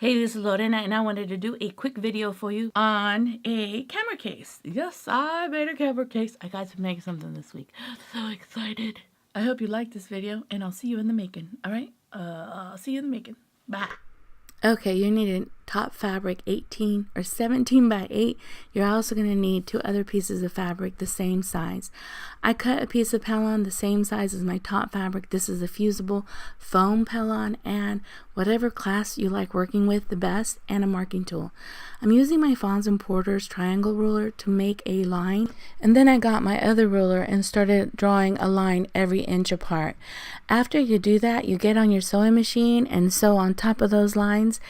Hey, this is Lorena, and I wanted to do a quick video for you on a camera case. Yes, I made a camera case. I got to make something this week. So excited. I hope you like this video, and I'll see you in the making. All right? I'll see you in the making. Bye. Okay, you need a top fabric 18 or 17 by 8. You're also going to need 2 other pieces of fabric the same size. I cut a piece of Pellon the same size as my top fabric. This is a fusible foam Pellon, and whatever class you like working with the best, and a marking tool. I'm using my Fons and Porter's triangle ruler to make a line, and then I got my other ruler and started drawing a line every inch apart. After you do that, you get on your sewing machine and sew on top of those lines,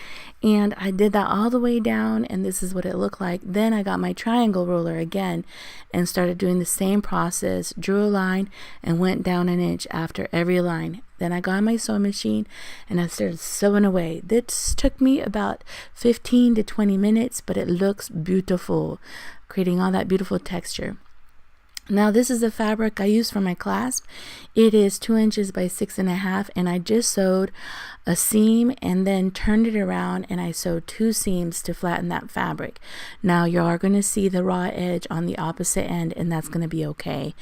and I did that all the way down, and this is what it looked like. Then I got my triangle ruler again and started doing the same process, drew a line and went down an inch after every line. Then I got my sewing machine and I started sewing away. This took me about 15 to 20 minutes, but it looks beautiful, creating all that beautiful texture. Now this is the fabric I use for my clasp. It is 2 inches by 6.5, and I just sewed a seam and then turned it around, and I sewed 2 seams to flatten that fabric. Now you are going to see the raw edge on the opposite end, and that's going to be okay.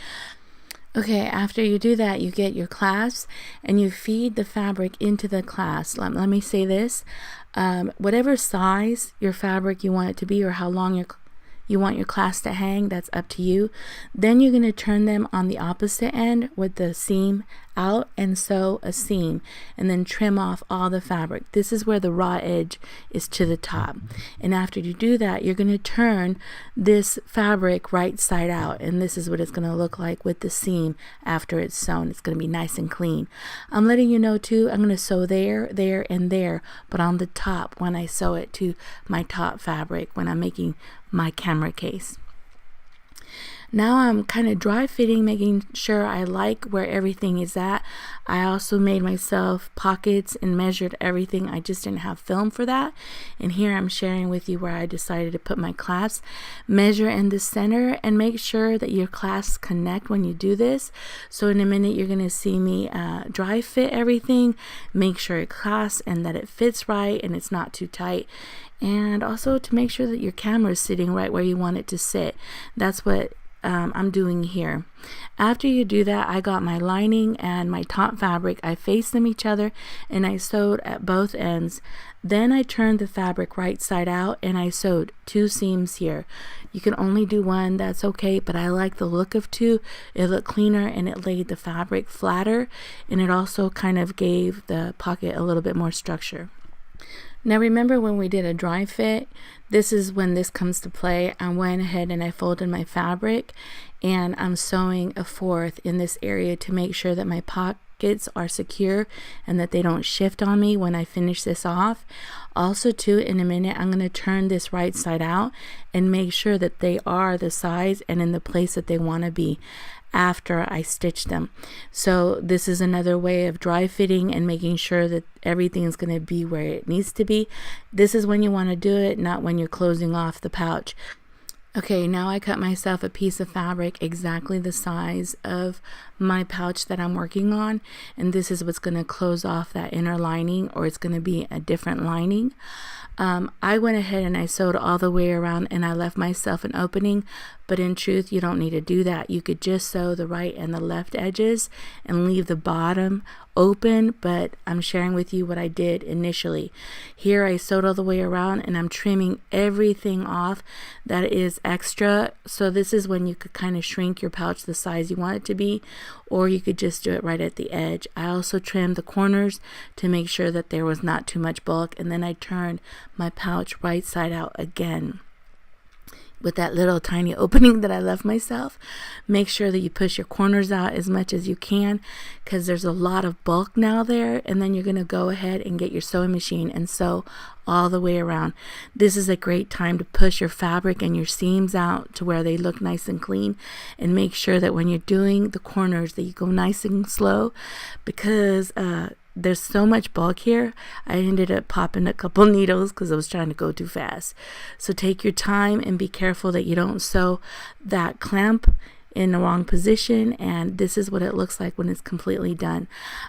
Okay, after you do that, you get your clasps and you feed the fabric into the clasp. Let me say this, whatever size your fabric you want it to be, or how long you want your clasp to hang, that's up to you. Then you're going to turn them on the opposite end with the seam out and sew a seam, and then trim off all the fabric. This is where the raw edge is to the top. And after you do that, you're going to turn this fabric right side out, and this is what it's going to look like with the seam after it's sewn. It's going to be nice and clean. I'm letting you know too, I'm going to sew there, there, and there, but on the top when I sew it to my top fabric when I'm making my camera case. Now I'm kind of dry fitting, making sure I like where everything is at. I also made myself pockets and measured everything. I just didn't have film for that. And here I'm sharing with you where I decided to put my clasps. Measure in the center and make sure that your clasps connect when you do this. So in a minute you're going to see me dry fit everything. Make sure it clasps and that it fits right and it's not too tight. And also to make sure that your camera is sitting right where you want it to sit. That's what I'm doing here. After you do that, I got my lining and my top fabric. I faced them each other and I sewed at both ends. Then I turned the fabric right side out and I sewed 2 seams here. You can only do 1, that's okay, but I like the look of 2. It looked cleaner and it laid the fabric flatter, and it also kind of gave the pocket a little bit more structure. Now remember when we did a dry fit, this is when this comes to play. I went ahead and I folded my fabric and I'm sewing a 4th in this area to make sure that my pockets are secure and that they don't shift on me when I finish this off. Also too, in a minute I'm going to turn this right side out and make sure that they are the size and in the place that they want to be after I stitch them. So this is another way of dry fitting and making sure that everything is going to be where it needs to be. This is when you want to do it, not when you're closing off the pouch. Okay, now I cut myself a piece of fabric exactly the size of my pouch that I'm working on, and this is what's going to close off that inner lining, or it's going to be a different lining. I went ahead and I sewed all the way around and I left myself an opening, but in truth you don't need to do that. You could just sew the right and the left edges and leave the bottom open, but I'm sharing with you what I did initially. Here I sewed all the way around and I'm trimming everything off that is extra. So this is when you could kind of shrink your pouch the size you want it to be, or you could just do it right at the edge. I also trimmed the corners to make sure that there was not too much bulk, and then I turned my pouch right side out again with that little tiny opening that I left myself. Make sure that you push your corners out as much as you can, because there's a lot of bulk now there, and then you're going to go ahead and get your sewing machine and sew all the way around. This is a great time to push your fabric and your seams out to where they look nice and clean, and make sure that when you're doing the corners that you go nice and slow, because there's so much bulk here. I ended up popping a couple needles because I was trying to go too fast. So take your time and be careful that you don't sew that clamp in the wrong position, and this is what it looks like when it's completely done.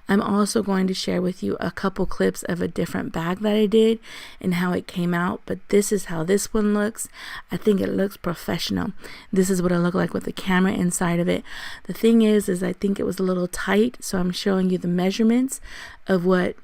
I'm also going to share with you a couple clips of a different bag that I did and how it came out, but this is how this one looks. I think it looks professional. This is what it looked like with the camera inside of it. The thing is I think it was a little tight, so I'm showing you the measurements of what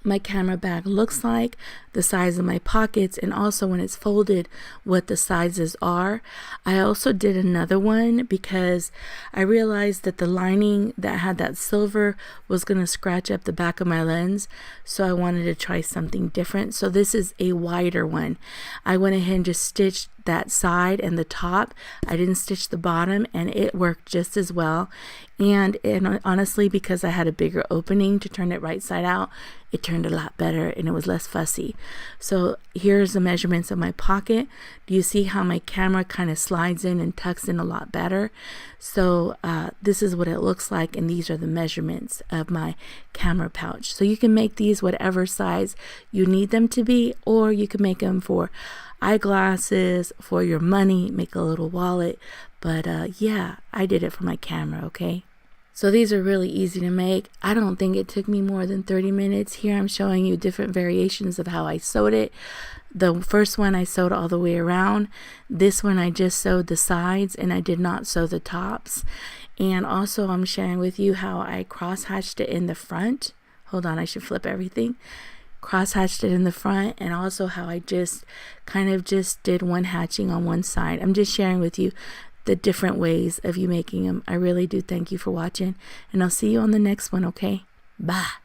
my camera bag looks like, the size of my pockets, and also when it's folded what the sizes are. I also did another one because I realized that the lining that had that silver was going to scratch up the back of my lens, so I wanted to try something different. So this is a wider one. I went ahead and just stitched that side and the top. I didn't stitch the bottom, and it worked just as well. And honestly, because I had a bigger opening to turn it right side out, it turned a lot better and it was less fussy. So here's the measurements of my pocket. Do you see how my camera kind of slides in and tucks in a lot better? So this is what it looks like, and these are the measurements of my camera pouch. So you can make these whatever size you need them to be, or you can make them for eyeglasses, for your money, make a little wallet. But yeah, I did it for my camera, okay? So these are really easy to make. I don't think it took me more than 30 minutes. Here I'm showing you different variations of how I sewed it. The first one I sewed all the way around. This one I just sewed the sides and I did not sew the tops. And also I'm sharing with you how I cross-hatched it in the front. Hold on, I should flip everything. Cross-hatched it in the front, and also how I just kind of just did one hatching on one side. I'm just sharing with you the different ways of you making them. I really do thank you for watching, and I'll see you on the next one, okay? Bye.